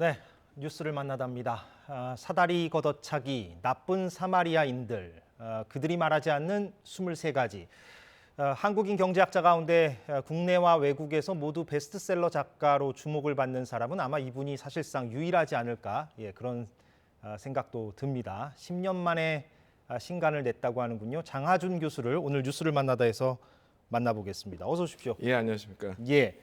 네, 뉴스를 만나답니다. 사다리 걷어차기, 나쁜 사마리아인들, 그들이 말하지 않는 23가지. 한국인 경제학자 가운데 국내와 외국에서 모두 베스트셀러 작가로 주목을 받는 사람은 아마 이분이 사실상 유일하지 않을까, 그런 생각도 듭니다. 10년 만에 신간을 냈다고 하는군요. 장하준 교수를 오늘 뉴스를 만나다에서 만나보겠습니다. 어서 오십시오. 예, 안녕하십니까. 예.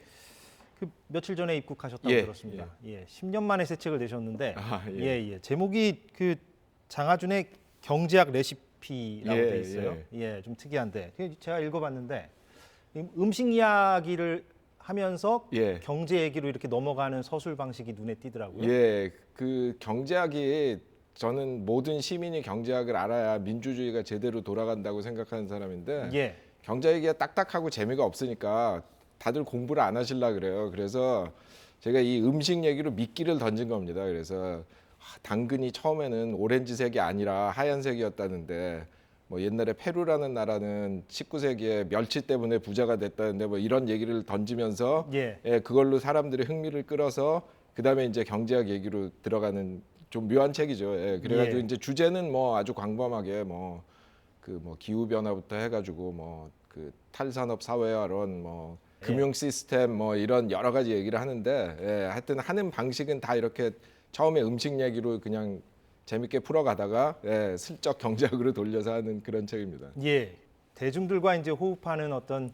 그 며칠 전에 입국하셨다고 예, 들었습니다. 10년 만에 새 책을 내셨는데, 예. 제목이 그 장하준의 경제학 레시피라고 예, 돼 있어요. 좀 특이한데 제가 읽어봤는데 음식 이야기를 하면서 예. 경제 얘기로 이렇게 넘어가는 서술 방식이 눈에 띄더라고요. 예, 그 경제학이 저는 모든 시민이 경제학을 알아야 민주주의가 제대로 돌아간다고 생각하는 사람인데 예, 경제 얘기가 딱딱하고 재미가 없으니까 다들 공부를 안 하시려 그래요. 그래서 제가 이 음식 얘기로 미끼를 던진 겁니다. 그래서 당근이 처음에는 오렌지색이 아니라 하얀색이었다는데 뭐 옛날에 페루라는 나라는 19세기에 멸치 때문에 부자가 됐다는데 뭐 이런 얘기를 던지면서 예. 그걸로 사람들의 흥미를 끌어서 그다음에 이제 경제학 얘기로 들어가는 좀 묘한 책이죠. 그래가지고 예. 이제 주제는 뭐 아주 광범하게 기후 변화부터 해가지고 그 탈산업 사회화론 금융 시스템 이런 여러 가지 얘기를 하는데 하여튼 하는 방식은 다 이렇게 처음에 음식 얘기로 그냥 재밌게 풀어가다가 슬쩍 경제학으로 돌려서 하는 그런 책입니다. 예, 대중들과 이제 호흡하는 어떤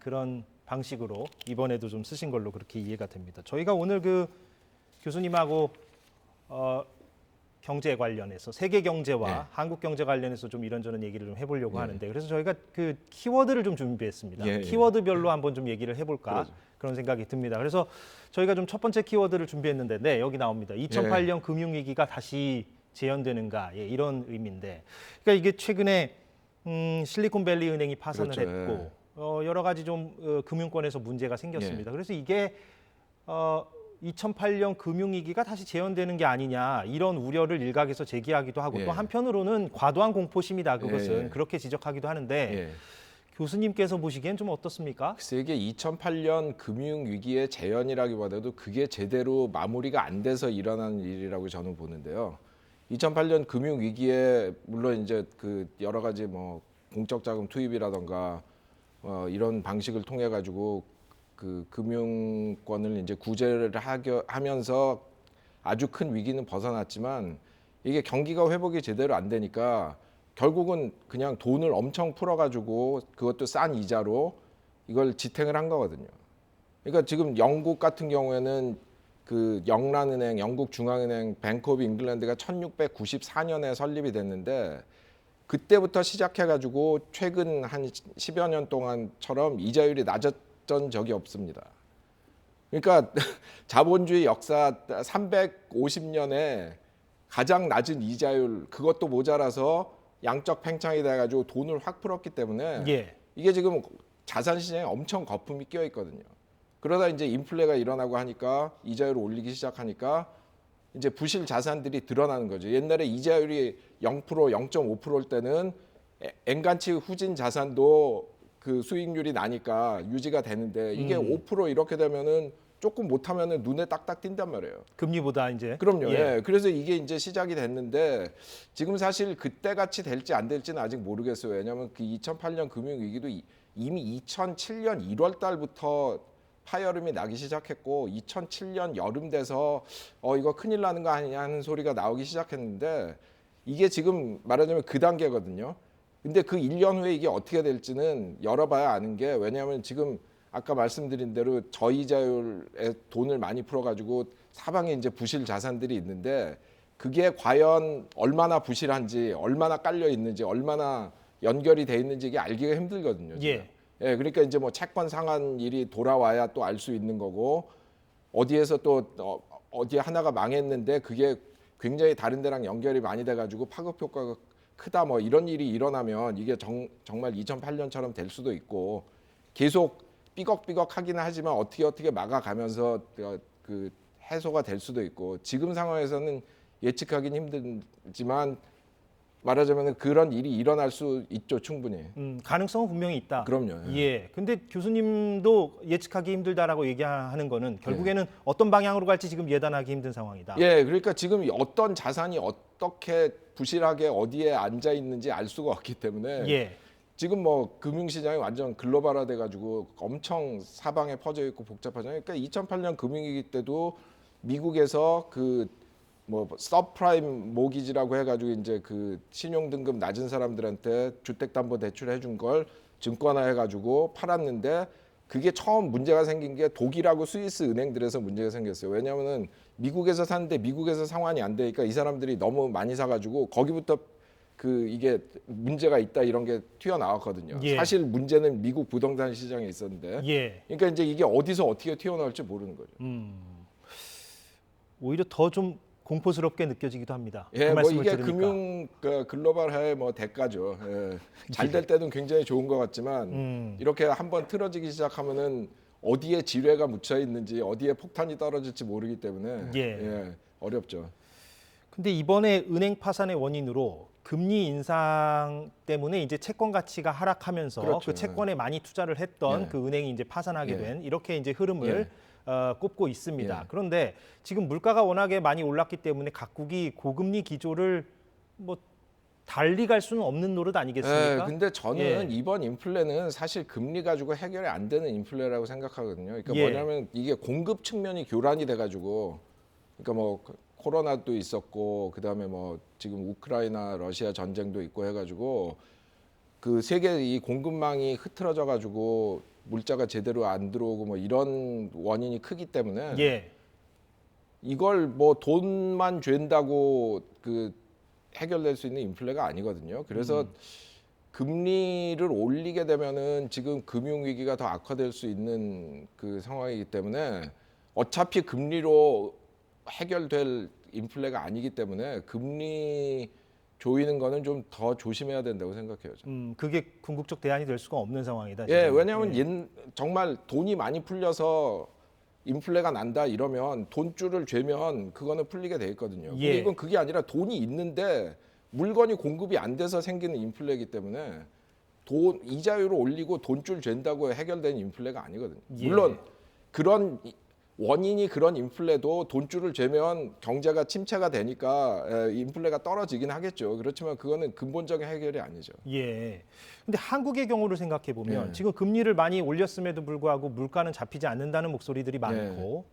그런 방식으로 이번에도 좀 쓰신 걸로 그렇게 이해가 됩니다. 저희가 오늘 그 교수님하고 경제 관련해서 세계 경제와 한국 경제 관련해서 좀 이런저런 얘기를 좀 해보려고 하는데 그래서 저희가 그 키워드를 좀 준비했습니다. 키워드별로 한번 좀 얘기를 해볼까 그런 생각이 듭니다. 그래서 저희가 좀 첫 번째 키워드를 준비했는데 여기 나옵니다. 2008년 금융위기가 다시 재현되는가 이런 의미인데 그러니까 이게 최근에 실리콘밸리 은행이 파산을 했고 여러 가지 좀 금융권에서 문제가 생겼습니다. 그래서 이게 2008년 금융위기가 다시 재현되는 게 아니냐 이런 우려를 일각에서 제기하기도 하고 또 한편으로는 과도한 공포심이다 그것은 그렇게 지적하기도 하는데 교수님께서 보시기엔 좀 어떻습니까? 글쎄 이게 2008년 금융위기의 재현이라기보다도 그게 제대로 마무리가 안 돼서 일어난 일이라고 저는 보는데요. 2008년 금융위기에 물론 이제 그 여러 가지 공적 자금 투입이라던가 이런 방식을 통해 가지고 그 금융권을 이제 구제를 하면서 아주 큰 위기는 벗어났지만 이게 경기가 회복이 제대로 안 되니까 결국은 그냥 돈을 엄청 풀어가지고 그것도 싼 이자로 이걸 지탱을 한 거거든요. 그러니까 지금 영국 같은 경우에는 그 영란은행, 영국 중앙은행 뱅크 오브 잉글랜드가 1694년에 설립이 됐는데 그때부터 시작해가지고 최근 한 10여 년 동안처럼 이자율이 낮았던 적이 없습니다. 그러니까 자본주의 역사 350년에 가장 낮은 이자율 그것도 모자라서 양적 팽창이 돼가지고 돈을 확 풀었기 때문에 이게 지금 자산 시장에 엄청 거품이 끼어 있거든요. 그러다 이제 인플레가 일어나고 하니까 이자율을 올리기 시작하니까 이제 부실 자산들이 드러나는 거죠. 옛날에 이자율이 0%, 0.5%일 때는 엔간치 후진 자산도 그 수익률이 나니까 유지가 되는데 이게 5% 이렇게 되면은 조금 못하면은 눈에 딱딱 띈단 말이에요. 금리보다 이제. 그럼요. 그래서 이게 이제 시작이 됐는데 지금 사실 그때 같이 될지 안 될지는 아직 모르겠어요. 왜냐하면 그 2008년 금융위기도 이미 2007년 1월 달부터 파열음이 나기 시작했고 2007년 여름 돼서 이거 큰일 나는 거 아니냐 하는 소리가 나오기 시작했는데 이게 지금 말하자면 그 단계거든요. 근데 그 1년 후에 이게 어떻게 될지는 열어봐야 아는 게 왜냐하면 지금 아까 말씀드린 대로 저이자율에 돈을 많이 풀어가지고 사방에 이제 부실 자산들이 있는데 그게 과연 얼마나 부실한지, 얼마나 깔려 있는지, 얼마나 연결이 돼 있는지 이게 알기가 힘들거든요. 그러니까 이제 채권 상한 일이 돌아와야 또 알 수 있는 거고 어디에서 또 어디에 하나가 망했는데 그게 굉장히 다른 데랑 연결이 많이 돼가지고 파급 효과가 크다 이런 일이 일어나면 이게 정말 2008년처럼 될 수도 있고 계속 삐걱삐걱 하기는 하지만 어떻게 막아가면서 그 해소가 될 수도 있고 지금 상황에서는 예측하기는 힘들지만 말하자면 그런 일이 일어날 수 있죠, 충분히. 가능성은 분명히 있다. 그럼요. 예. 근데 교수님도 예측하기 힘들다라고 얘기하는 거는 결국에는 어떤 방향으로 갈지 지금 예단하기 힘든 상황이다. 예, 그러니까 지금 어떤 자산이 어떻게 부실하게 어디에 앉아 있는지 알 수가 없기 때문에 예. 지금 뭐 금융시장이 완전 글로벌화돼 가지고 엄청 사방에 퍼져 있고 복잡하잖아요. 그러니까 2008년 금융위기 때도 미국에서 그 뭐 서프라임 모기지라고 해가지고 이제 그 신용 등급 낮은 사람들한테 주택담보대출 해준 걸 증권화 해가지고 팔았는데 그게 처음 문제가 생긴 게 독일하고 스위스 은행들에서 문제가 생겼어요. 왜냐하면은 미국에서 사는데 미국에서 상환이 안 되니까 이 사람들이 너무 많이 사가지고 거기부터 그 이게 문제가 있다 이런 게 튀어나왔거든요. 예. 사실 문제는 미국 부동산 시장에 있었는데, 예. 그러니까 이제 이게 어디서 어떻게 튀어나올지 모르는 거죠. 오히려 더 좀 공포스럽게 느껴지기도 합니다. 예, 그 뭐 말씀을 이게 들으니까. 금융 그 글로벌화의 뭐 대가죠. 예. 잘 될 때는 굉장히 좋은 것 같지만 이렇게 한번 틀어지기 시작하면은 어디에 지뢰가 묻혀 있는지 어디에 폭탄이 떨어질지 모르기 때문에 예. 어렵죠. 근데 이번에 은행 파산의 원인으로 금리 인상 때문에 이제 채권 가치가 하락하면서 그렇죠. 그 채권에 많이 투자를 했던 예. 그 은행이 이제 파산하게 예. 된 이렇게 이제 흐름을 꼽고 있습니다. 예. 그런데 지금 물가가 워낙에 많이 올랐기 때문에 각국이 고금리 기조를 뭐 달리 갈 수는 없는 노릇 아니겠습니까? 근데 저는 예. 이번 인플레는 사실 금리 가지고 해결이 안 되는 인플레라고 생각하거든요. 그러니까 예. 뭐냐면 이게 공급 측면이 교란이 돼가지고, 그러니까 뭐 코로나도 있었고, 그 다음에 뭐 지금 우크라이나 러시아 전쟁도 있고 해가지고 그 세계 이 공급망이 흐트러져가지고 물자가 제대로 안 들어오고 뭐 이런 원인이 크기 때문에 예. 이걸 뭐 돈만 쥔다고 그 해결될 수 있는 인플레가 아니거든요. 그래서 금리를 올리게 되면은 지금 금융 위기가 더 악화될 수 있는 그 상황이기 때문에 어차피 금리로 해결될 인플레가 아니기 때문에 금리 조이는 거는 좀 더 조심해야 된다고 생각해요. 저는. 그게 궁극적 대안이 될 수가 없는 상황이다. 예, 지금. 왜냐하면 정말 돈이 많이 풀려서 인플레가 난다 이러면 돈줄을 죄면 그거는 풀리게 돼 있거든요. 근데 예. 이건 그게 아니라 돈이 있는데 물건이 공급이 안 돼서 생기는 인플레이기 때문에 돈 이자율을 올리고 돈줄 잰다고 해결되는 인플레가 아니거든요. 예. 물론 그런 원인이 그런 인플레도 돈줄을 죄면 경제가 침체가 되니까 인플레가 떨어지긴 하겠죠. 그렇지만 그거는 근본적인 해결이 아니죠. 예. 근데 한국의 경우를 생각해 보면 예. 지금 금리를 많이 올렸음에도 불구하고 물가는 잡히지 않는다는 목소리들이 많고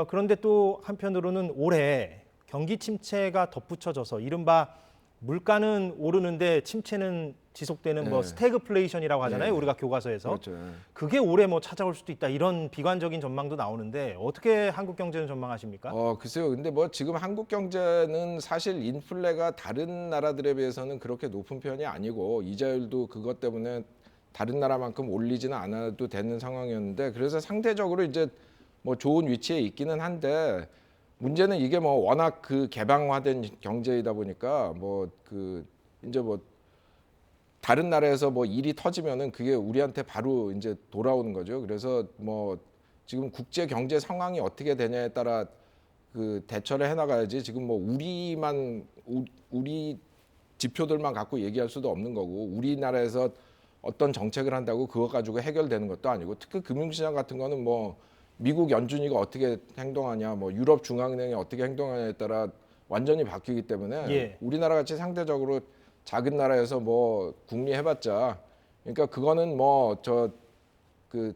그런데 또 한편으로는 올해 경기 침체가 덧붙여져서 이른바 물가는 오르는데 침체는 지속되는 뭐 예. 스태그플레이션이라고 하잖아요. 예. 우리가 교과서에서. 그렇죠. 그게 올해 뭐 찾아올 수도 있다. 이런 비관적인 전망도 나오는데 어떻게 한국 경제는 전망하십니까? 글쎄요. 근데 뭐 지금 한국 경제는 사실 인플레가 다른 나라들에 비해서는 그렇게 높은 편이 아니고 이자율도 그것 때문에 다른 나라만큼 올리지는 않아도 되는 상황이었는데 그래서 상대적으로 이제 뭐 좋은 위치에 있기는 한데 문제는 이게 뭐 워낙 그 개방화된 경제이다 보니까 뭐 그 이제 뭐 다른 나라에서 뭐 일이 터지면은 그게 우리한테 바로 이제 돌아오는 거죠. 그래서 뭐 지금 국제 경제 상황이 어떻게 되냐에 따라 그 대처를 해나가야지. 지금 뭐 우리 지표들만 갖고 얘기할 수도 없는 거고 우리나라에서 어떤 정책을 한다고 그거 가지고 해결되는 것도 아니고 특히 금융시장 같은 거는 뭐 미국 연준이가 어떻게 행동하냐, 뭐 유럽 중앙은행이 어떻게 행동하냐에 따라 완전히 바뀌기 때문에 예. 우리나라 같이 상대적으로 작은 나라에서 뭐 국리해봤자 그러니까 그거는 뭐 저 그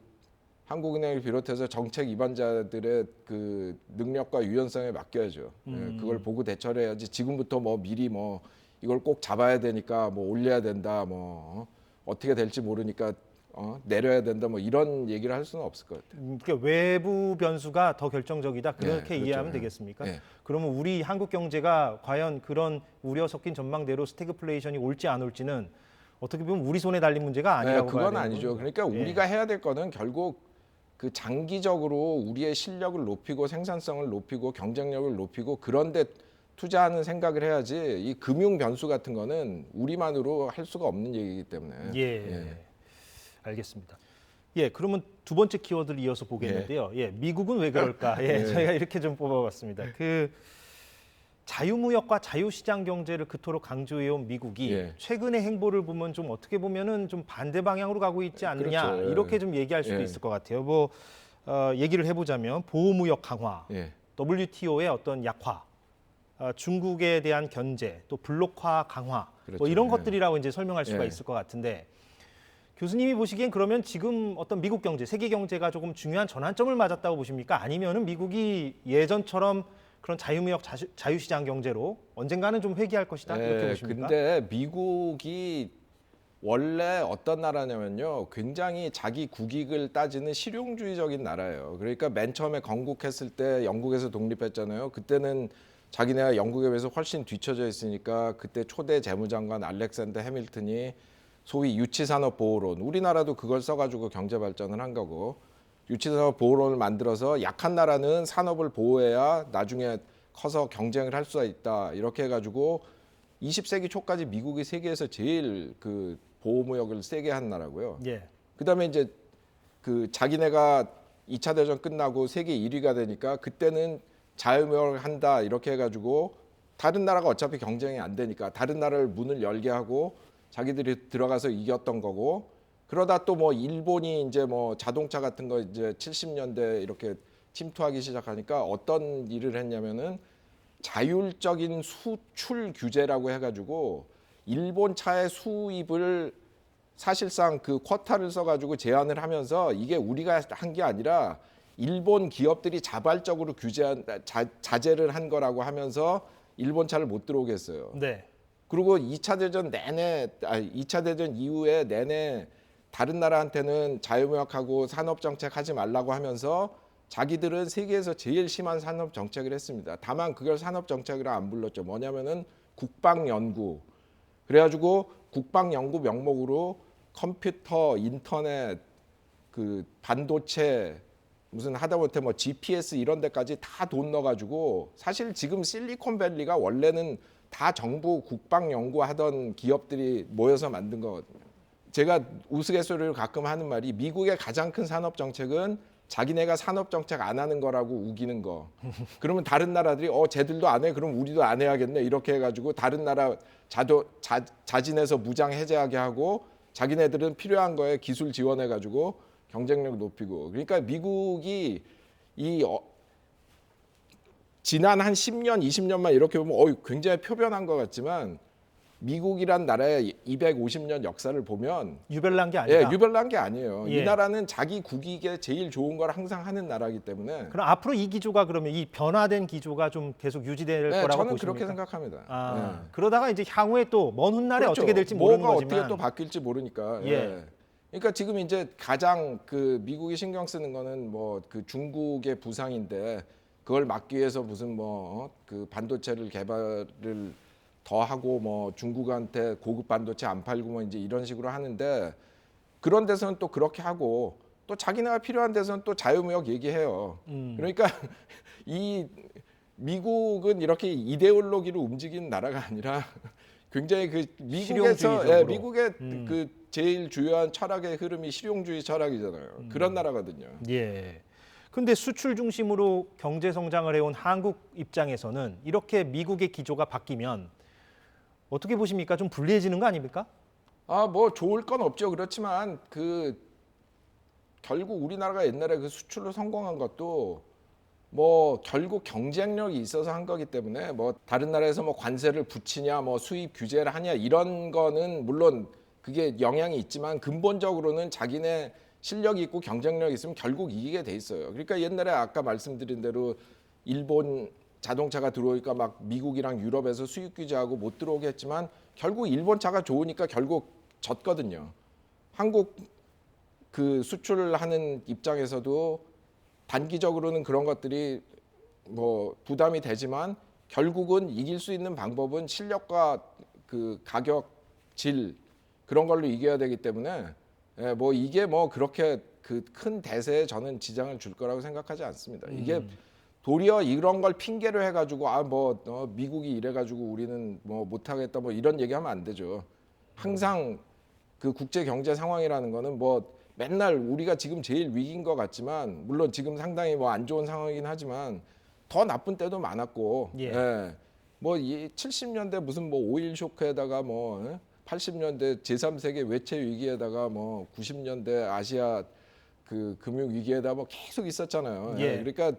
한국은행을 비롯해서 정책 위반자들의 그 능력과 유연성에 맡겨야죠. 예, 그걸 보고 대처를 해야지. 지금부터 뭐 미리 뭐 이걸 꼭 잡아야 되니까 뭐 올려야 된다, 뭐 어떻게 될지 모르니까 내려야 된다, 뭐 이런 얘기를 할 수는 없을 것 같아요. 그러니까 외부 변수가 더 결정적이다. 그렇게 그렇죠. 이해하면 되겠습니까? 네. 그러면 우리 한국 경제가 과연 그런 우려 섞인 전망대로 스태그플레이션이 올지 안 올지는 어떻게 보면 우리 손에 달린 문제가 아니라고 봐야 그건 되는 아니죠. 거군요. 그러니까 예. 우리가 해야 될 거는 결국 그 장기적으로 우리의 실력을 높이고 생산성을 높이고 경쟁력을 높이고 그런데 투자하는 생각을 해야지 이 금융 변수 같은 거는 우리만으로 할 수가 없는 얘기이기 때문에. 예. 알겠습니다. 예, 그러면 두 번째 키워드를 이어서 보겠는데요. 예, 미국은 왜 그럴까? 예, 저희가 이렇게 좀 뽑아봤습니다. 자유무역과 자유시장 경제를 그토록 강조해온 미국이 예. 최근의 행보를 보면 좀 어떻게 보면은 좀 반대 방향으로 가고 있지 않느냐 그렇죠. 예. 이렇게 좀 얘기할 수도 예. 있을 것 같아요. 뭐 얘기를 해보자면 보호무역 강화, 예. WTO의 어떤 약화, 중국에 대한 견제, 또 블록화 강화, 뭐 그렇죠. 이런 예. 것들이라고 이제 설명할 수가 예. 있을 것 같은데 교수님이 보시기엔 그러면 지금 어떤 미국 경제, 세계 경제가 조금 중요한 전환점을 맞았다고 보십니까? 아니면은 미국이 예전처럼 그런 자유무역, 자유시장 경제로 언젠가는 좀 회귀할 것이다 이렇게 보십니까? 근데 미국이 원래 어떤 나라냐면요, 굉장히 자기 국익을 따지는 실용주의적인 나라예요. 그러니까 맨 처음에 건국했을 때 영국에서 독립했잖아요. 그때는 자기네가 영국에 비해서 훨씬 뒤처져 있으니까 그때 초대 재무장관 알렉산더 해밀턴이 소위 유치산업 보호론, 우리나라도 그걸 써가지고 경제 발전을 한 거고, 유치산업 보호론을 만들어서 약한 나라는 산업을 보호해야 나중에 커서 경쟁을 할 수가 있다 이렇게 해가지고 20세기 초까지 미국이 세계에서 제일 그 보호무역을 세게 한 나라고요. 예. 그다음에 이제 그 자기네가 2차 대전 끝나고 세계 1위가 되니까 그때는 자유무역을 한다 이렇게 해가지고 다른 나라가 어차피 경쟁이 안 되니까 다른 나라를 문을 열게 하고 자기들이 들어가서 이겼던 거고, 그러다 또 뭐 일본이 이제 뭐 자동차 같은 거 이제 70년대 이렇게 침투하기 시작하니까 어떤 일을 했냐면은 자율적인 수출 규제라고 해가지고 일본 차의 수입을 사실상 그 쿼타를 써가지고 제한을 하면서 이게 우리가 한 게 아니라 일본 기업들이 자발적으로 규제한 자제를 한 거라고 하면서 일본 차를 못 들어오게 했어요. 네. 그리고 2차 대전 내내, 2차 대전 이후에 내내 다른 나라한테는 자유무역하고 산업정책 하지 말라고 하면서 자기들은 세계에서 제일 심한 산업정책을 했습니다. 다만 그걸 산업정책이라 안 불렀죠. 뭐냐면은 국방연구. 그래가지고 국방연구 명목으로 컴퓨터, 인터넷, 그 반도체, 무슨 하다못해 뭐 GPS 이런 데까지 다 돈 넣어가지고, 사실 지금 실리콘밸리가 원래는 다 정부 국방 연구하던 기업들이 모여서 만든 거거든요. 제가 우스갯소리로 가끔 하는 말이 미국의 가장 큰 산업 정책은 자기네가 산업 정책 안 하는 거라고 우기는 거. 그러면 다른 나라들이 쟤들도 안 해, 그럼 우리도 안 해야겠네 이렇게 해가지고 다른 나라 자진해서 무장 해제하게 하고 자기네들은 필요한 거에 기술 지원해가지고 경쟁력 높이고. 그러니까 미국이 지난 한 10년, 20년만 이렇게 보면 굉장히 표변한 것 같지만 미국이란 나라의 250년 역사를 보면 유별난 게 아니다. 유별난 게 아니에요. 예. 이 나라는 자기 국익에 제일 좋은 걸 항상 하는 나라이기 때문에. 그럼 앞으로 이 기조가 그러면 이 변화된 기조가 좀 계속 유지될 거라고 저는 보십니까? 그렇게 생각합니다. 그러다가 이제 향후에 또 먼 훗날에 그렇죠. 어떻게 될지 모르는 뭐가 거지만 어떻게 또 바뀔지 모르니까. 예. 그러니까 지금 이제 가장 그 미국이 신경 쓰는 거는 뭐 그 중국의 부상인데 그걸 막기 위해서 무슨 뭐 그 반도체를 개발을 더 하고 뭐 중국한테 고급 반도체 안 팔고 뭐 이제 이런 식으로 하는데, 그런 데서는 또 그렇게 하고 또 자기네가 필요한 데서는 또 자유무역 얘기해요. 그러니까 이 미국은 이렇게 이데올로기로 움직이는 나라가 아니라 굉장히 그 실용주의적으로. 미국의 그 제일 주요한 철학의 흐름이 실용주의 철학이잖아요. 그런 나라거든요. 예. 근데 수출 중심으로 경제 성장을 해온 한국 입장에서는 이렇게 미국의 기조가 바뀌면 어떻게 보십니까? 좀 불리해지는 거 아닙니까? 뭐 좋을 건 없죠. 그렇지만 그 결국 우리나라가 옛날에 그 수출로 성공한 것도 뭐 결국 경쟁력이 있어서 한 거기 때문에 뭐 다른 나라에서 뭐 관세를 붙이냐 뭐 수입 규제를 하냐 이런 거는 물론 그게 영향이 있지만 근본적으로는 자기네 실력이 있고 경쟁력이 있으면 결국 이기게 돼 있어요. 그러니까 옛날에 아까 말씀드린 대로 일본 자동차가 들어오니까 막 미국이랑 유럽에서 수입 규제하고 못 들어오게 했지만 결국 일본 차가 좋으니까 결국 졌거든요. 한국 그 수출을 하는 입장에서도 단기적으로는 그런 것들이 뭐 부담이 되지만 결국은 이길 수 있는 방법은 실력과 그 가격, 질 그런 걸로 이겨야 되기 때문에 뭐 이게 뭐 그렇게 그 큰 대세에 저는 지장을 줄 거라고 생각하지 않습니다. 이게 도리어 이런 걸 핑계로 해가지고 미국이 이래가지고 우리는 뭐 못하겠다 뭐 이런 얘기하면 안 되죠. 항상 그 국제 경제 상황이라는 거는 뭐 맨날 우리가 지금 제일 위기인 것 같지만 물론 지금 상당히 뭐 안 좋은 상황이긴 하지만 더 나쁜 때도 많았고 뭐 이 70년대 무슨 뭐 오일 쇼크에다가 뭐 80년대 제3세계 외채 위기에다가 뭐 90년대 아시아 그 금융 위기에다 뭐 계속 있었잖아요. 예. 그러니까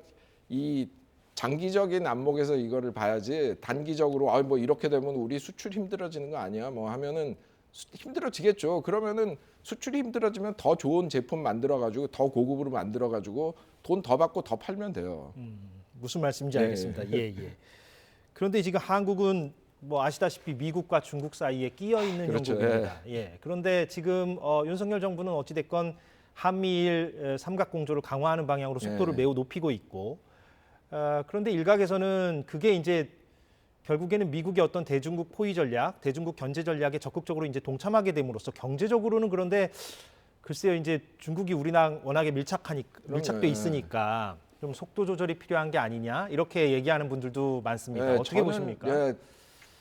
이 장기적인 안목에서 이거를 봐야지 단기적으로 뭐 이렇게 되면 우리 수출 힘들어지는 거 아니야? 뭐 하면은 힘들어지겠죠. 그러면은 수출이 힘들어지면 더 좋은 제품 만들어 가지고 더 고급으로 만들어 가지고 돈 더 받고 더 팔면 돼요. 무슨 말씀인지 예. 알겠습니다. 예, 예. 그런데 지금 한국은 뭐 아시다시피 미국과 중국 사이에 끼어 있는 그렇죠. 형국입니다. 예. 그런데 지금 윤석열 정부는 어찌 됐건 한미일 삼각 공조를 강화하는 방향으로 속도를 예. 매우 높이고 있고, 그런데 일각에서는 그게 이제 결국에는 미국의 어떤 대중국 포위 전략, 대중국 견제 전략에 적극적으로 이제 동참하게 됨으로써 경제적으로는 그런데 글쎄요, 이제 중국이 우리랑 워낙에 밀착돼 예. 있으니까 좀 속도 조절이 필요한 게 아니냐 이렇게 얘기하는 분들도 많습니다. 어떻게 저는, 보십니까?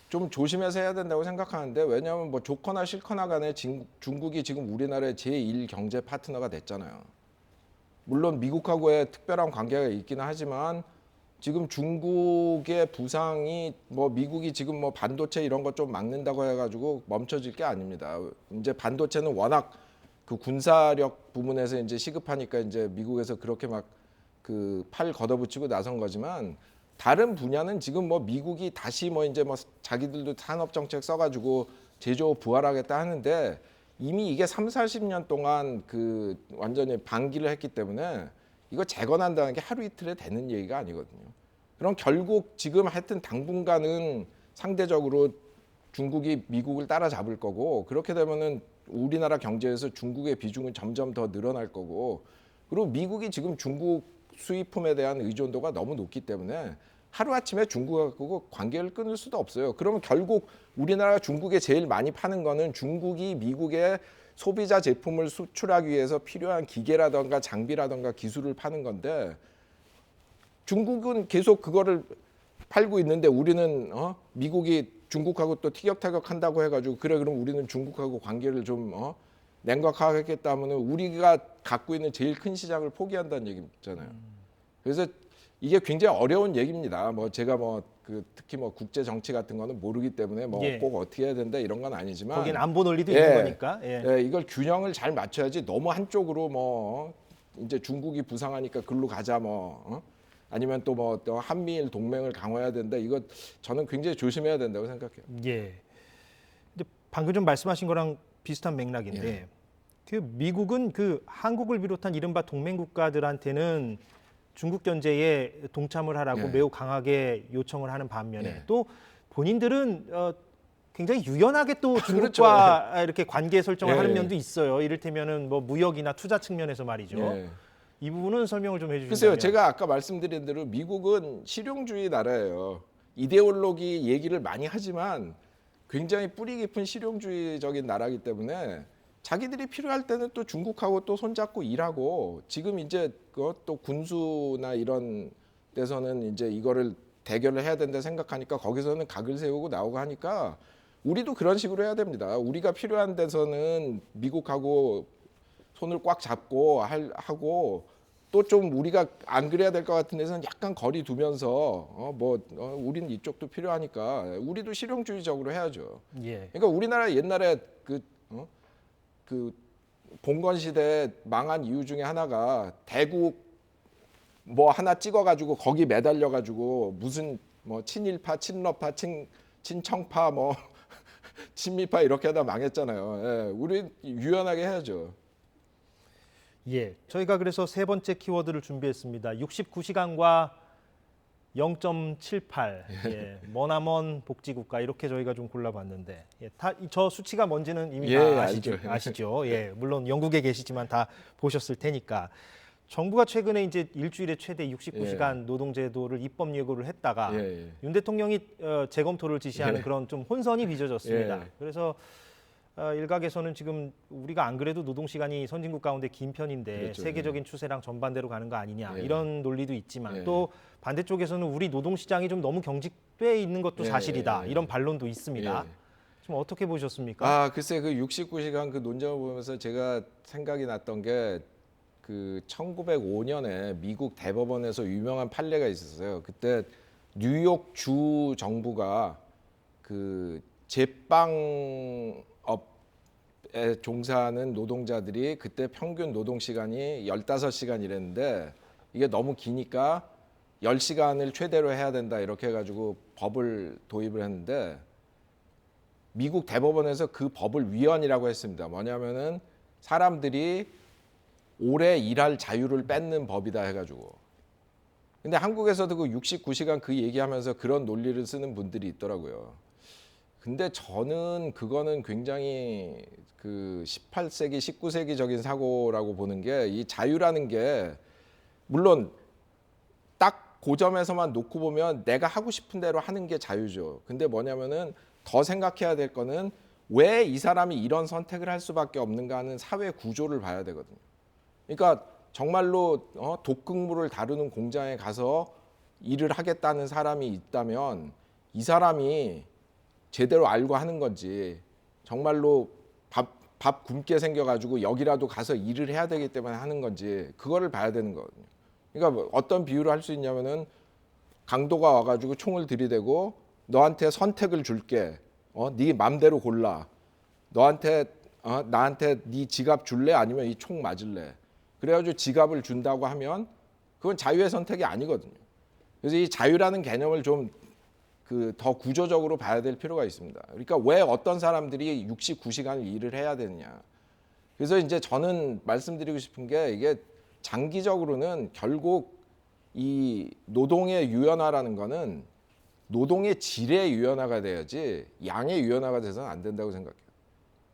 좀 조심해서 해야 된다고 생각하는데 왜냐하면 뭐 좋거나 싫거나 간에 중국이 지금 우리나라의 제1 경제 파트너가 됐잖아요. 물론 미국하고의 특별한 관계가 있기는 하지만 지금 중국의 부상이 뭐 미국이 지금 뭐 반도체 이런 것 좀 막는다고 해가지고 멈춰질 게 아닙니다. 이제 반도체는 워낙 그 군사력 부분에서 이제 시급하니까 이제 미국에서 그렇게 막 그 팔 걷어붙이고 나선 거지만 다른 분야는 지금 뭐 미국이 다시 뭐 이제 뭐 자기들도 산업 정책 써가지고 제조업 부활하겠다 하는데 이미 이게 3, 40년 동안 그 완전히 방기를 했기 때문에 이거 재건한다는 게 하루 이틀에 되는 얘기가 아니거든요. 그럼 결국 지금 하여튼 당분간은 상대적으로 중국이 미국을 따라잡을 거고 그렇게 되면은 우리나라 경제에서 중국의 비중은 점점 더 늘어날 거고 그리고 미국이 지금 중국 수입품에 대한 의존도가 너무 높기 때문에 하루아침에 중국하고 관계를 끊을 수도 없어요. 그러면 결국 우리나라가 중국에 제일 많이 파는 거는 중국이 미국에 소비자 제품을 수출하기 위해서 필요한 기계라든가 장비라든가 기술을 파는 건데 중국은 계속 그거를 팔고 있는데 우리는 미국이 중국하고 또 티격태격 한다고 해가지고 그래 그럼 우리는 중국하고 관계를 좀 냉각하겠다 하면은 우리가 갖고 있는 제일 큰 시장을 포기한다는 얘기잖아요. 그래서 이게 굉장히 어려운 얘기입니다. 뭐 제가 뭐 그 특히 뭐 국제 정치 같은 거는 모르기 때문에 뭐 예. 꼭 어떻게 해야 된다 이런 건 아니지만 거긴 안보 논리도 예. 있는 거니까. 예. 이걸 균형을 잘 맞춰야지 너무 한쪽으로 뭐 이제 중국이 부상하니까 글로 가자 뭐 아니면 또 뭐 또 한미일 동맹을 강화해야 된다 이거 저는 굉장히 조심해야 된다고 생각해요. 예. 근데 방금 좀 말씀하신 거랑 비슷한 맥락인데 예. 그 미국은 그 한국을 비롯한 이른바 동맹 국가들한테는 중국 견제에 동참을 하라고 예. 매우 강하게 요청을 하는 반면에 예. 또 본인들은 굉장히 유연하게 또 중국과 이렇게 관계 설정을 예. 하는 면도 있어요. 이를테면은 뭐 무역이나 투자 측면에서 말이죠. 예. 이 부분은 설명을 좀 해주시면. 글쎄요, 제가 아까 말씀드린 대로 미국은 실용주의 나라예요. 이데올로기 얘기를 많이 하지만 굉장히 뿌리 깊은 실용주의적인 나라이기 때문에 자기들이 필요할 때는 또 중국하고 또 손잡고 일하고 지금 이제 또 군수나 이런 데서는 이제 이거를 대결을 해야 된다 생각하니까 거기서는 각을 세우고 나오고 하니까 우리도 그런 식으로 해야 됩니다. 우리가 필요한 데서는 미국하고 손을 꽉 잡고 하고 또 좀 우리가 안 그래야 될 것 같은 데서는 약간 거리 두면서 우리는 이쪽도 필요하니까 우리도 실용주의적으로 해야죠. 예. 그러니까 우리나라 옛날에 그 봉건 시대 망한 이유 중에 하나가 대국 뭐 하나 찍어가지고 거기 매달려가지고 무슨 뭐 친일파, 친러파, 친청파 뭐 친미파 이렇게 하다 망했잖아요. 예, 우리 유연하게 해야죠. 예, 저희가 그래서 세 번째 키워드를 준비했습니다. 69시간과 0.78, 예, 머나먼 복지국가 이렇게 저희가 좀 골라봤는데 예, 저 수치가 뭔지는 이미 예, 다 알죠. 아시죠? 예, 물론 영국에 계시지만 다 보셨을 테니까 정부가 최근에 이제 일주일에 최대 69시간 노동제도를 입법 예고를 했다가 윤 대통령이 재검토를 지시하는 그런 좀 혼선이 빚어졌습니다. 그래서 일각에서는 지금 우리가 안 그래도 노동 시간이 선진국 가운데 긴 편인데 그렇죠. 세계적인 추세랑 전반대로 가는 거 아니냐 예. 이런 논리도 있지만 예. 또 반대쪽에서는 우리 노동 시장이 좀 너무 경직돼 있는 것도 예. 사실이다 이런 반론도 있습니다. 예. 좀 어떻게 보셨습니까? 글쎄 그 69시간 그 논쟁을 보면서 제가 생각이 났던 게 그 1905년에 미국 대법원에서 유명한 판례가 있었어요. 그때 뉴욕 주 정부가 그 제빵업에 종사하는 노동자들이 그때 평균 노동 시간이 15시간이랬는데 이게 너무 기니까 10시간을 최대로 해야 된다 이렇게 해가지고 법을 도입을 했는데 미국 대법원에서 그 법을 위헌이라고 했습니다. 뭐냐면은 사람들이 오래 일할 자유를 뺏는 법이다 해가지고. 근데 한국에서도 그 69시간 그 얘기하면서 그런 논리를 쓰는 분들이 있더라고요. 근데 저는 그거는 굉장히 그 18세기, 19세기적인 사고라고 보는 게 이 자유라는 게 물론 딱 그 점에서만 놓고 보면 내가 하고 싶은 대로 하는 게 자유죠. 근데 뭐냐면은 더 생각해야 될 거는 왜 이 사람이 이런 선택을 할 수밖에 없는가 하는 사회 구조를 봐야 되거든요. 그러니까 정말로 독극물을 다루는 공장에 가서 일을 하겠다는 사람이 있다면 이 사람이 제대로 알고 하는 건지 정말로 밥 굶게 생겨가지고 여기라도 가서 일을 해야 되기 때문에 하는 건지 그거를 봐야 되는 거거든요. 그러니까 뭐 어떤 비유를 할 수 있냐면은 강도가 와가지고 총을 들이대고 너한테 선택을 줄게. 네 맘대로 골라. 너한테 나한테 네 지갑 줄래? 아니면 이 총 맞을래? 그래가지고 지갑을 준다고 하면 그건 자유의 선택이 아니거든요. 그래서 이 자유라는 개념을 좀 그 더 구조적으로 봐야 될 필요가 있습니다. 그러니까 왜 어떤 사람들이 69시간을 일을 해야 되느냐. 그래서 이제 저는 말씀드리고 싶은 게 이게 장기적으로는 결국 이 노동의 유연화라는 거는 노동의 질의 유연화가 돼야지 양의 유연화가 돼서는 안 된다고 생각해요.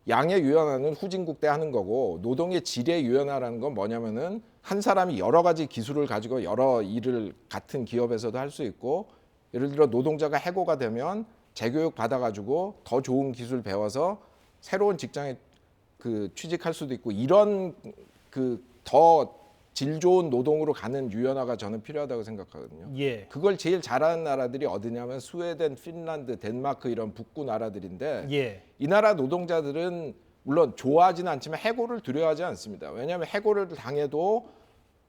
양의 유연화는 후진국 때 하는 거고 노동의 질의 유연화라는 건 뭐냐면은 한 사람이 여러 가지 기술을 가지고 여러 일을 같은 기업에서도 할 수 있고 예를 들어 노동자가 해고가 되면 재교육 받아가지고 더 좋은 기술 배워서 새로운 직장에 그 취직할 수도 있고 이런 그 더 질 좋은 노동으로 가는 유연화가 저는 필요하다고 생각하거든요. 예. 그걸 제일 잘하는 나라들이 어디냐면 스웨덴, 핀란드, 덴마크 이런 북부 나라들인데 예. 이 나라 노동자들은 물론 좋아하지는 않지만 해고를 두려워하지 않습니다. 왜냐하면 해고를 당해도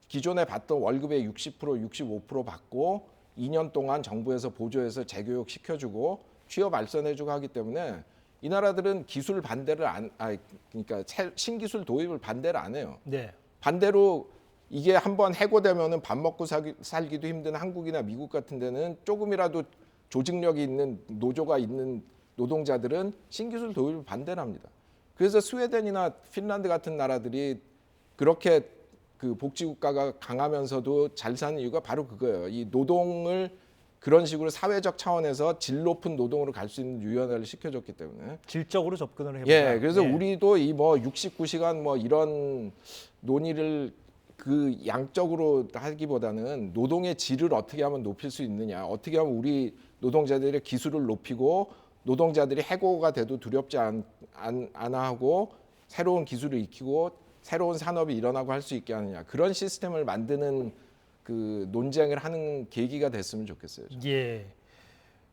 기존에 받던 월급의 60%, 65% 받고 2년 동안 정부에서 보조해서 재교육 시켜주고 취업 알선해주고 하기 때문에 이 나라들은 기술 반대를 그러니까 신기술 도입을 반대를 안 해요. 네. 반대로 이게 한번 해고되면은 밥 먹고 살기도 힘든 한국이나 미국 같은 데는 조금이라도 조직력이 있는 노조가 있는 노동자들은 신기술 도입을 반대를 합니다. 그래서 스웨덴이나 핀란드 같은 나라들이 그렇게 그 복지국가가 강하면서도 잘 사는 이유가 바로 그거예요. 이 노동을 그런 식으로 사회적 차원에서 질 높은 노동으로 갈 수 있는 유연화를 시켜줬기 때문에 질적으로 접근을 해보자. 예, 그래서 예. 우리도 이 뭐 69시간 뭐 이런 논의를 그 양적으로 하기보다는 노동의 질을 어떻게 하면 높일 수 있느냐, 어떻게 하면 우리 노동자들의 기술을 높이고 노동자들이 해고가 돼도 두렵지 않아 하고 새로운 기술을 익히고 새로운 산업이 일어나고 할 수 있게 하느냐 그런 시스템을 만드는 그 논쟁을 하는 계기가 됐으면 좋겠어요. 저는. 예.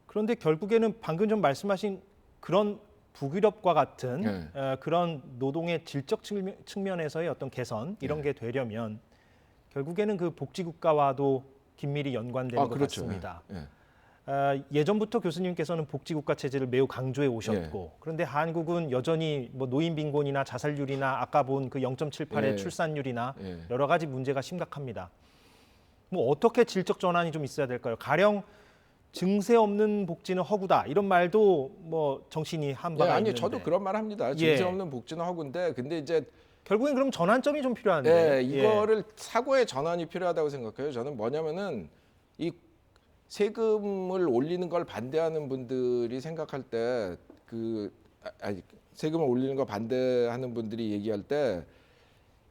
그런데 결국에는 방금 좀 말씀하신 그런 북유럽과 같은 그런 노동의 질적 측면에서의 어떤 개선 이런 게 되려면 결국에는 그 복지국가와도 긴밀히 연관되는 것 그렇죠. 같습니다. 예. 예전부터 교수님께서는 복지국가 체제를 매우 강조해 오셨고 그런데 한국은 여전히 뭐 노인 빈곤이나 자살률이나 아까 본 그 0.78의 출산율이나 여러 가지 문제가 심각합니다. 뭐 어떻게 질적 전환이 좀 있어야 될까요? 가령 증세 없는 복지는 허구다 이런 말도 뭐 정신이 한 바가 아니 있는데. 저도 그런 말 합니다. 증세 없는 복지는 허구인데 근데 이제 결국엔 그럼 전환점이 좀 필요한데. 이거를 사고의 전환이 필요하다고 생각해요. 저는 뭐냐면은 이 세금을 올리는 걸 반대하는 분들이 생각할 때 세금을 올리는 거 반대하는 분들이 얘기할 때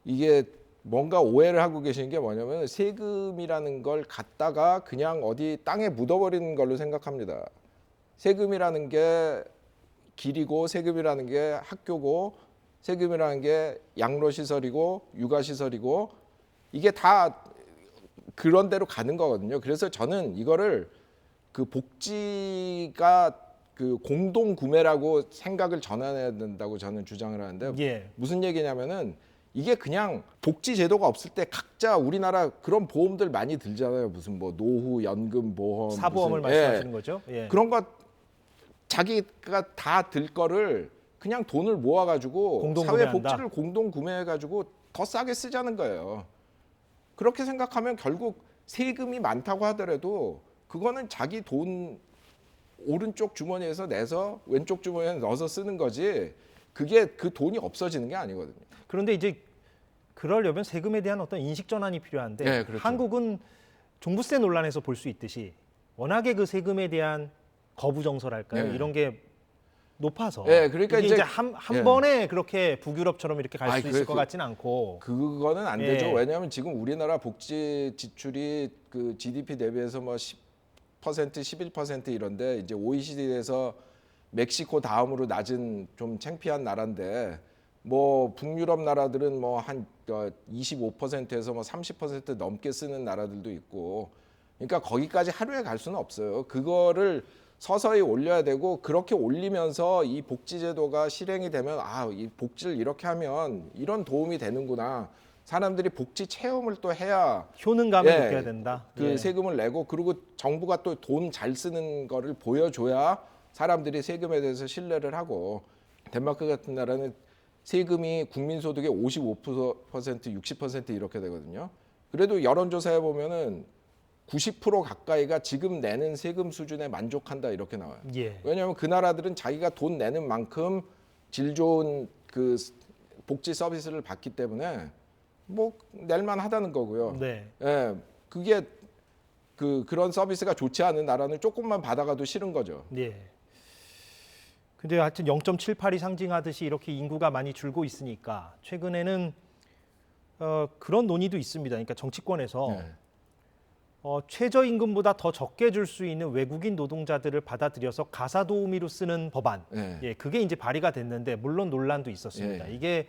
이게 뭔가 오해를 하고 계시는 게 뭐냐면 세금이라는 걸 갖다가 그냥 어디 땅에 묻어버리는 걸로 생각합니다. 세금이라는 게 길이고 세금이라는 게 학교고 세금이라는 게 양로시설이고 육아시설이고 이게 다 그런 대로 가는 거거든요. 그래서 저는 이거를 그 복지가 그 공동 구매라고 생각을 전환해야 된다고 저는 주장을 하는데 무슨 얘기냐면은 이게 그냥 복지 제도가 없을 때 각자 우리나라 그런 보험들 많이 들잖아요. 무슨 뭐 노후 연금 보험, 사보험을 무슨, 말씀하시는 거죠? 예. 그런 거 자기가 다 들 거를 그냥 돈을 모아가지고 공동 사회 구매한다. 복지를 공동 구매해가지고 더 싸게 쓰자는 거예요. 그렇게 생각하면 결국 세금이 많다고 하더라도 그거는 자기 돈 오른쪽 주머니에서 내서 왼쪽 주머니에 넣어서 쓰는 거지. 그게 그 돈이 없어지는 게 아니거든요. 그런데 이제 그러려면 세금에 대한 어떤 인식 전환이 필요한데 네, 그렇죠. 한국은 종부세 논란에서 볼 수 있듯이 워낙에 그 세금에 대한 거부 정서랄까요? 네. 이런 게 높아서 네, 그러니까 이게 이제- 한 네. 번에 그렇게 북유럽처럼 이렇게 갈 아이, 수 있을 그래, 것 같지는 않고 그거는 안 예. 되죠. 왜냐하면 지금 우리나라 복지 지출이 그 GDP 대비해서 뭐 10%, 11% 이런데 이제 OECD에서 멕시코 다음으로 낮은 좀 창피한 나라인데 뭐 북유럽 나라들은 뭐 한 25%에서 뭐 30% 넘게 쓰는 나라들도 있고 그러니까 거기까지 하루에 갈 수는 없어요. 그거를 서서히 올려야 되고 그렇게 올리면서 이 복지제도가 실행이 되면 아, 이 복지를 이렇게 하면 이런 도움이 되는구나. 사람들이 복지 체험을 또 해야 효능감을 예, 느껴야 된다. 그 예. 세금을 내고 그리고 정부가 또 돈 잘 쓰는 거를 보여줘야 사람들이 세금에 대해서 신뢰를 하고 덴마크 같은 나라는 세금이 국민 소득의 55%, 60% 이렇게 되거든요. 그래도 여론조사에 보면은 90% 가까이가 지금 내는 세금 수준에 만족한다 이렇게 나와요. 예. 왜냐하면 그 나라들은 자기가 돈 내는 만큼 질 좋은 그 복지 서비스를 받기 때문에 뭐 낼만 하다는 거고요. 네. 예, 그게 그런 서비스가 좋지 않은 나라는 조금만 받아가도 싫은 거죠. 예. 근데 하여튼 0.78이 상징하듯이 이렇게 인구가 많이 줄고 있으니까 최근에는 그런 논의도 있습니다. 그러니까 정치권에서 네. 최저임금보다 더 적게 줄 수 있는 외국인 노동자들을 받아들여서 가사도우미로 쓰는 법안. 네. 예, 그게 이제 발의가 됐는데 물론 논란도 있었습니다. 예. 이게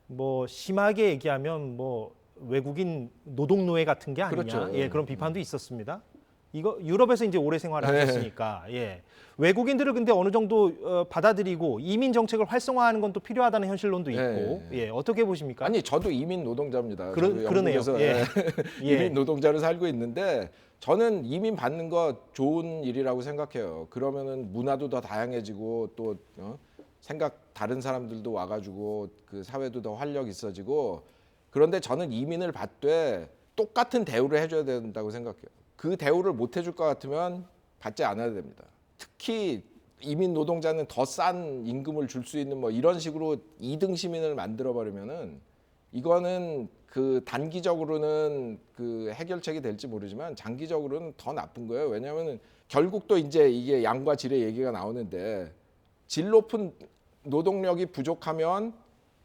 뭐 심하게 얘기하면 뭐 외국인 노동노예 같은 게 아니냐. 그렇죠. 예, 그런 비판도 있었습니다. 이거 유럽에서 이제 오래 생활하셨으니까 예. 외국인들을 근데 어느 정도 받아들이고 이민 정책을 활성화하는 건 또 필요하다는 현실론도 있고 예, 어떻게 보십니까? 아니 저도 이민 노동자입니다. 저도 그러네요. 영국에서 예. 예. 이민 노동자로 살고 있는데 저는 이민 받는 거 좋은 일이라고 생각해요. 그러면은 문화도 더 다양해지고 또 다른 사람들도 와가지고 그 사회도 더 활력 있어지고 그런데 저는 이민을 받되 똑같은 대우를 해줘야 된다고 생각해요. 그 대우를 못 해줄 것 같으면 받지 않아야 됩니다. 특히 이민 노동자는 더 싼 임금을 줄 수 있는 뭐 이런 식으로 2등 시민을 만들어 버리면은 이거는 그 단기적으로는 그 해결책이 될지 모르지만 장기적으로는 더 나쁜 거예요. 왜냐하면 결국 또 이제 이게 양과 질의 얘기가 나오는데 질 높은 노동력이 부족하면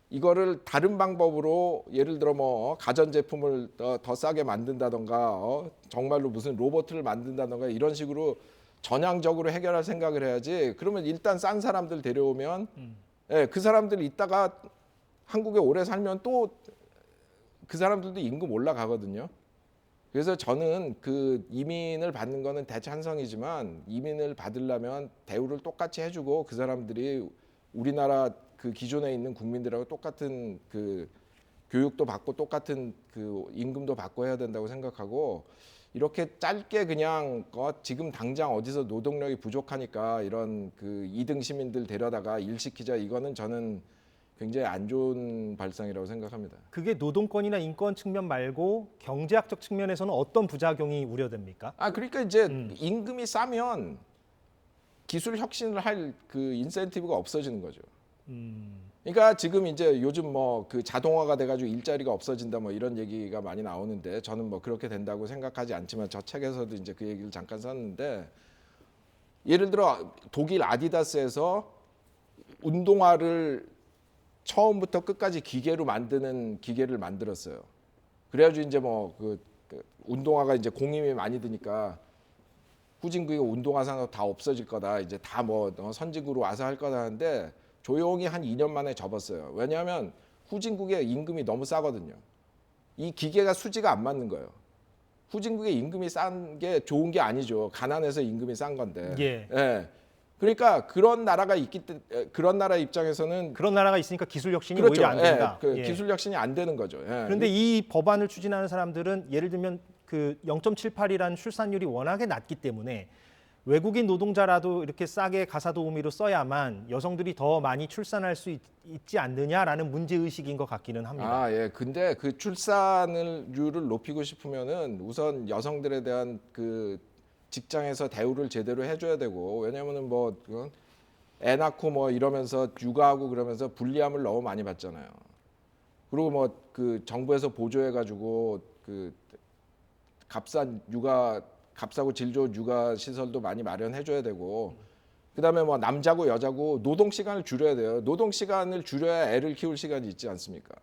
이거를 다른 방법으로 예를 들어 뭐 가전 제품을 더 싸게 만든다던가 정말로 무슨 로봇을 만든다던가 이런 식으로 전향적으로 해결할 생각을 해야지. 그러면 일단 싼 사람들 데려오면 예, 그 사람들 있다가 한국에 오래 살면 또 그 사람들도 임금 올라가거든요. 그래서 저는 그 이민을 받는 거는 대찬성이지만 이민을 받으려면 대우를 똑같이 해주고 그 사람들이 우리나라 그 기존에 있는 국민들하고 똑같은 그 교육도 받고 똑같은 그 임금도 받고 해야 된다고 생각하고 이렇게 짧게 그냥 지금 당장 어디서 노동력이 부족하니까 이런 그 2등 시민들 데려다가 일 시키자 이거는 저는 굉장히 안 좋은 발상이라고 생각합니다. 그게 노동권이나 인권 측면 말고 경제학적 측면에서는 어떤 부작용이 우려됩니까? 그러니까 이제 임금이 싸면 기술 혁신을 할 그 인센티브가 없어지는 거죠. 그러니까 지금 이제 요즘 뭐 그 자동화가 돼가지고 일자리가 없어진다 뭐 이런 얘기가 많이 나오는데 저는 뭐 그렇게 된다고 생각하지 않지만 저 책에서도 이제 그 얘기를 잠깐 썼는데 예를 들어 독일 아디다스에서 운동화를 처음부터 끝까지 기계로 만드는 기계를 만들었어요. 그래가지고 이제 뭐 그 운동화가 이제 공임이 많이 드니까 후진국의 운동화 산업 다 없어질 거다. 이제 다 뭐 선진국으로 와서 할 거다 하는데 조용히 한 2년 만에 접었어요. 왜냐하면 후진국의 임금이 너무 싸거든요. 이 기계가 수지가 안 맞는 거예요. 후진국의 임금이 싼 게 좋은 게 아니죠. 가난해서 임금이 싼 건데. 예. 예. 그러니까 그런 나라가 그런 나라 입장에서는 그런 나라가 있으니까 기술 혁신이 그렇죠. 오히려 안 된다. 그 예. 기술 혁신이 안 되는 거죠. 예. 그런데 이 법안을 추진하는 사람들은 예를 들면 그 0.78이라는 출산율이 워낙에 낮기 때문에 외국인 노동자라도 이렇게 싸게 가사도우미로 써야만 여성들이 더 많이 출산할 수 있지 않느냐라는 문제 의식인 것 같기는 합니다. 아, 예. 근데 그 출산율을 높이고 싶으면은 우선 여성들에 대한 그 직장에서 대우를 제대로 해줘야 되고, 왜냐면은 뭐 그건 애 낳고 뭐 이러면서 육아하고 그러면서 불리함을 너무 많이 받잖아요. 그리고 뭐 그 정부에서 보조해가지고 그 값싸고 질 좋은 육아 시설도 많이 마련해줘야 되고, 그다음에 뭐 남자고 여자고 노동 시간을 줄여야 돼요. 노동 시간을 줄여야 애를 키울 시간이 있지 않습니까?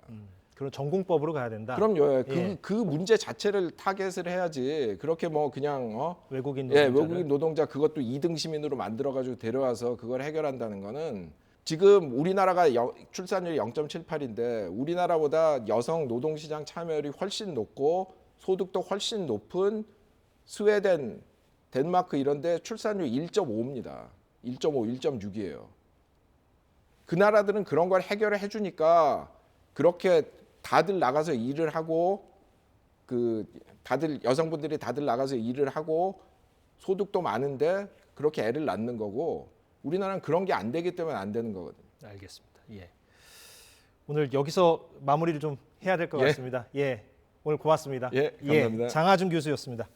그런 전공법으로 가야 된다. 그럼요. 예. 그 문제 자체를 타겟을 해야지. 그렇게 뭐 그냥 외국인 예, 노동자를. 외국인 노동자 그것도 2등 시민으로 만들어가지고 데려와서 그걸 해결한다는 거는, 지금 우리나라가 출산율이 0.78인데 우리나라보다 여성 노동시장 참여율이 훨씬 높고 소득도 훨씬 높은 스웨덴, 덴마크 이런데 출산율 1.5입니다. 1.5, 1.6이에요. 그 나라들은 그런 걸 해결을 해주니까 그렇게 다들 나가서 일을 하고, 그 다들 여성분들이 다들 나가서 일을 하고 소득도 많은데 그렇게 애를 낳는 거고, 우리나라는 그런 게 안 되기 때문에 안 되는 거거든요. 알겠습니다. 예. 오늘 여기서 마무리를 좀 해야 될 것 예. 같습니다. 예. 오늘 고맙습니다. 예, 감사합니다. 장하준 교수였습니다.